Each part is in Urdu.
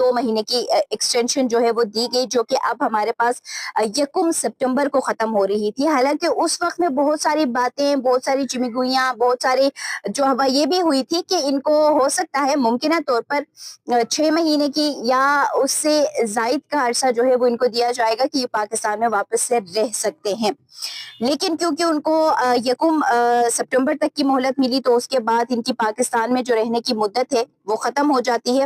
2 مہینے کی ایکسٹینشن جو ہے وہ دی گئی، جو کہ اب ہمارے پاس 1 سپٹمبر کو ختم ہو رہی تھی۔ حالانکہ اس وقت میں بہت ساری باتیں، بہت ساری چمگوئیاں، بہت ساری جو ہوا یہ بھی ہوئی تھی کہ ان کو ہو سکتا ہے ممکنہ طور پر 6 مہینے کی یا اس سے زائد کا عرصہ جو ہے وہ ان کو دیا جائے گا کہ یہ پاکستان میں واپس سے رہ سکتے ہیں۔ لیکن کیونکہ ان کو 1 سپٹمبر تک کی مہلت ملی، تو اس کے بعد ان کی پاکستان میں جو رہنے کی مدت ہے وہ ختم ہو جاتی ہے۔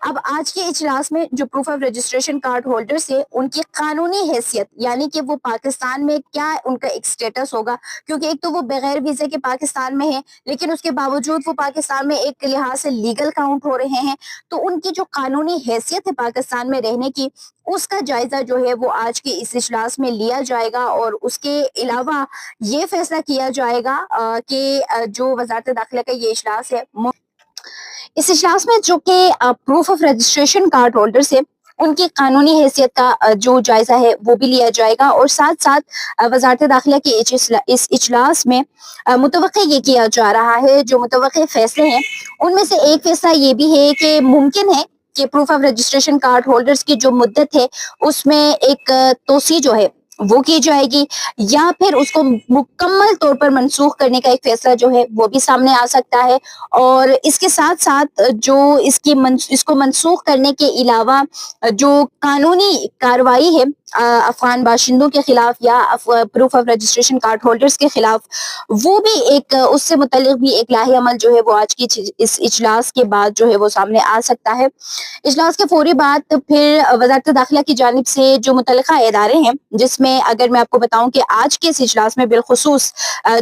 اب آج کے اجلاس میں جو proof of registration card holders ہیں، ان کی قانونی حیثیت یعنی کہ وہ پاکستان میں کیا ان کا ایک سٹیٹس ہوگا، کیونکہ ایک تو وہ بغیر ویزے کے پاکستان میں ہیں، لیکن اس کے باوجود وہ پاکستان میں ایک لحاظ سے لیگل کاؤنٹ ہو رہے ہیں، تو ان کی جو قانونی حیثیت ہے پاکستان میں رہنے کی، اس کا جائزہ جو ہے وہ آج کے اس اجلاس میں لیا جائے گا۔ اور اس کے علاوہ یہ فیصلہ کیا جائے گا کہ جو وزارت داخلہ کا یہ اجلاس ہے، اس اجلاس میں جو کہ proof of registration card holders ہیں، ان کی قانونی حیثیت کا جو جائزہ ہے وہ بھی لیا جائے گا۔ اور ساتھ ساتھ وزارت داخلہ کے اس اجلاس میں متوقع یہ کیا جا رہا ہے، جو متوقع فیصلے ہیں ان میں سے ایک فیصلہ یہ بھی ہے کہ ممکن ہے کہ proof of registration card holders کی جو مدت ہے اس میں ایک توسیع جو ہے وہ کی جائے گی، یا پھر اس کو مکمل طور پر منسوخ کرنے کا ایک فیصلہ جو ہے وہ بھی سامنے آ سکتا ہے۔ اور اس کے ساتھ ساتھ جو اس کو منسوخ کرنے کے علاوہ جو قانونی کارروائی ہے افغان باشندوں کے خلاف یا proof of registration card holders کے خلاف، وہ بھی ایک اس سے متعلق بھی ایک لاہی عمل جو ہے وہ آج کی اس اجلاس کے بعد جو ہے وہ سامنے آ سکتا ہے۔ اجلاس کے فوری بعد پھر وزارت داخلہ کی جانب سے جو متعلقہ ادارے ہیں، جس میں اگر میں آپ کو بتاؤں کہ آج کے اس اجلاس میں بالخصوص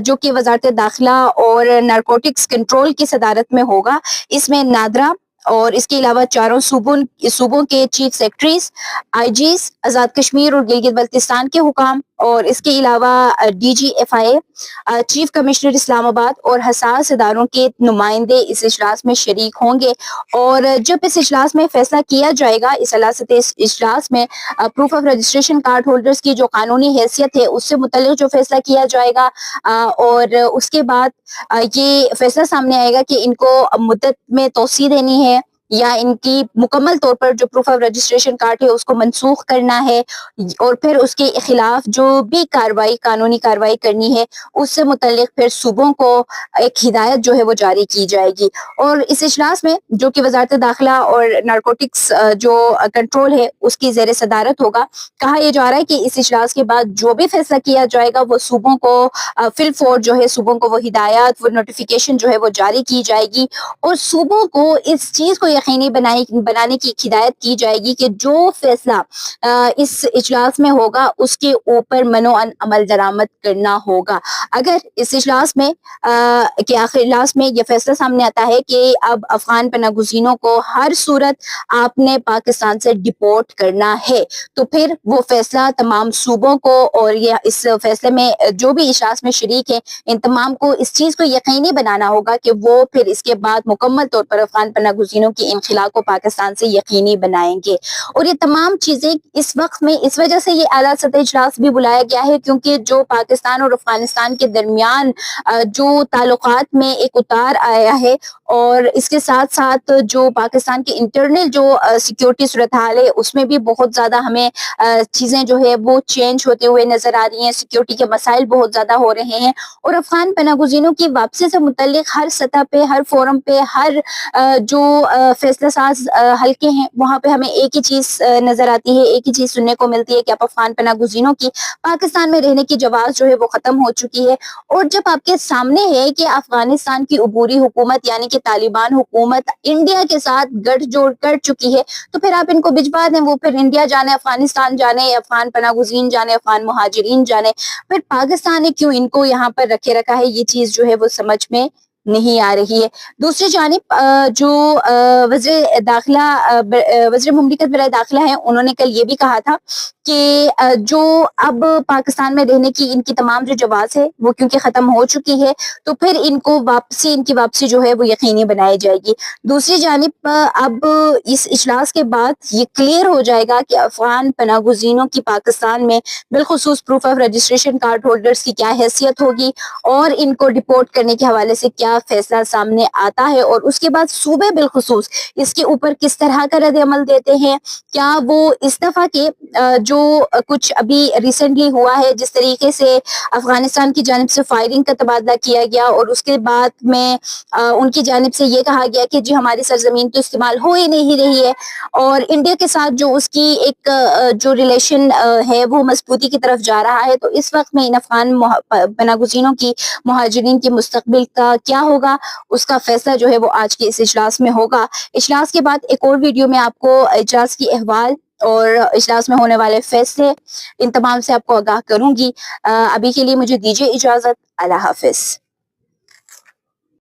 جو کہ وزارت داخلہ اور نارکوٹکس کنٹرول کی صدارت میں ہوگا، اس میں نادرا اور اس کے علاوہ 4 صوبوں کے چیف سیکرٹریز، آئی جیز، آزاد کشمیر اور گلگت بلتستان کے حکام، اور اس کے علاوہ ڈی جی ایف آئی اے، چیف کمشنر اسلام آباد اور حساس اداروں کے نمائندے اس اجلاس میں شریک ہوں گے۔ اور جب اس اجلاس میں فیصلہ کیا جائے گا، اس اجلاس میں proof of registration card holders کی جو قانونی حیثیت ہے اس سے متعلق جو فیصلہ کیا جائے گا، اور اس کے بعد یہ فیصلہ سامنے آئے گا کہ ان کو مدت میں توسیع دینی ہے یا ان کی مکمل طور پر جو پروف آف رجسٹریشن کارڈ ہے اس کو منسوخ کرنا ہے، اور پھر اس کے خلاف جو بھی قانونی کارروائی کرنی ہے اس سے متعلق پھر صوبوں کو ایک ہدایت جو ہے وہ جاری کی جائے گی۔ اور اس اجلاس میں جو کہ وزارت داخلہ اور نارکوٹکس جو کنٹرول ہے اس کی زیر صدارت ہوگا، کہا یہ جا رہا ہے کہ اس اجلاس کے بعد جو بھی فیصلہ کیا جائے گا وہ صوبوں کو فی الفور جو ہے صوبوں کو وہ ہدایات، وہ نوٹیفیکیشن جو ہے وہ جاری کی جائے گی، اور صوبوں کو اس چیز کو یقینی بنانے کی ہدایت کی جائے گی کہ جو فیصلہ اس اجلاس میں ہوگا اس کے اوپر منوعن عمل درآمد کرنا ہوگا۔ اگر اس اجلاس میں کے آخر اجلاس میں یہ فیصلہ سامنے آتا ہے کہ اب افغان پناہ گزینوں کو ہر صورت آپ نے پاکستان سے ڈپورٹ کرنا ہے، تو پھر وہ فیصلہ تمام صوبوں کو اور یہ اس فیصلے میں جو بھی اجلاس میں شریک ہیں ان تمام کو اس چیز کو یقینی بنانا ہوگا کہ وہ پھر اس کے بعد مکمل طور پر افغان پناہ گزینوں کی انخلا کو پاکستان سے یقینی بنائیں گے۔ اور یہ تمام چیزیں اس وقت میں اس وجہ سے یہ اعلیٰ سطحی اجلاس بھی بلایا گیا ہے کیونکہ جو پاکستان اور افغانستان کے درمیان جو تعلقات میں ایک اتار آیا ہے، اور اس کے ساتھ ساتھ جو پاکستان کے انٹرنل جو سیکیورٹی صورتحال ہے اس میں بھی بہت زیادہ ہمیں چیزیں جو ہے وہ چینج ہوتے ہوئے نظر آ رہی ہیں، سیکیورٹی کے مسائل بہت زیادہ ہو رہے ہیں، اور افغان پناہ گزینوں کی واپسی سے متعلق ہر سطح پہ، ہر فورم پہ، ہر جو فیصلہ ساز حلقے ہیں وہاں پہ ہمیں ایک ہی چیز نظر آتی ہے، ایک ہی چیز سننے کو ملتی ہے کہ اب افغان پناہ گزینوں کی پاکستان میں رہنے کی جواز جو ہے وہ ختم ہو چکی ہے۔ اور جب آپ کے سامنے ہے کہ افغانستان کی عبوری حکومت یعنی کہ طالبان حکومت انڈیا کے ساتھ گٹھ جوڑ کر چکی ہے، تو پھر آپ ان کو بھجوا دیں، وہ پھر انڈیا جانے، افغانستان جانے، افغان پناہ گزین جانے، افغان مہاجرین جانے، پھر پاکستان نے کیوں ان کو یہاں پر رکھے رکھا ہے، یہ چیز جو ہے وہ سمجھ میں نہیں آ رہی ہے۔ دوسری جانب جو وزیر مملکت برائے داخلہ ہیں، انہوں نے کل یہ بھی کہا تھا کہ جو اب پاکستان میں رہنے کی ان کی تمام جو جواز ہے وہ کیونکہ ختم ہو چکی ہے، تو پھر ان کی واپسی جو ہے وہ یقینی بنائی جائے گی۔ دوسری جانب اب اس اجلاس کے بعد یہ کلیئر ہو جائے گا کہ افغان پناہ گزینوں کی پاکستان میں بالخصوص proof of registration card holders کی کیا حیثیت ہوگی، اور ان کو ڈپورٹ کرنے کے حوالے سے کیا کیا فیصلہ سامنے آتا ہے اور اس کے بعد صوبے بالخصوص اس کے اوپر کس طرح کا رد عمل دیتے ہیں. کیا وہ اس دفعہ کے جو کچھ ابھی ریسنٹلی ہوا ہے, جس طریقے سے افغانستان کی جانب سے فائرنگ کا تبادلہ کیا گیا اور اس کے بعد میں ان کی جانب سے یہ کہا گیا کہ جی ہماری سرزمین تو استعمال ہو ہی نہیں رہی ہے, اور انڈیا کے ساتھ جو اس کی ایک جو ریلیشن ہے وہ مضبوطی کی طرف جا رہا ہے, تو اس وقت میں ان افغان پناہ گزینوں کی, مہاجرین کے مستقبل کا کیا ہوگا, اس کا فیصلہ جو ہے وہ آج کے اس اجلاس میں ہوگا. اجلاس کے بعد ایک اور ویڈیو میں آپ کو اجلاس کی احوال اور اجلاس میں ہونے والے فیصلے ان تمام سے آپ کو آگاہ کروں گی. ابھی کے لیے مجھے دیجیے اجازت. اللہ حافظ.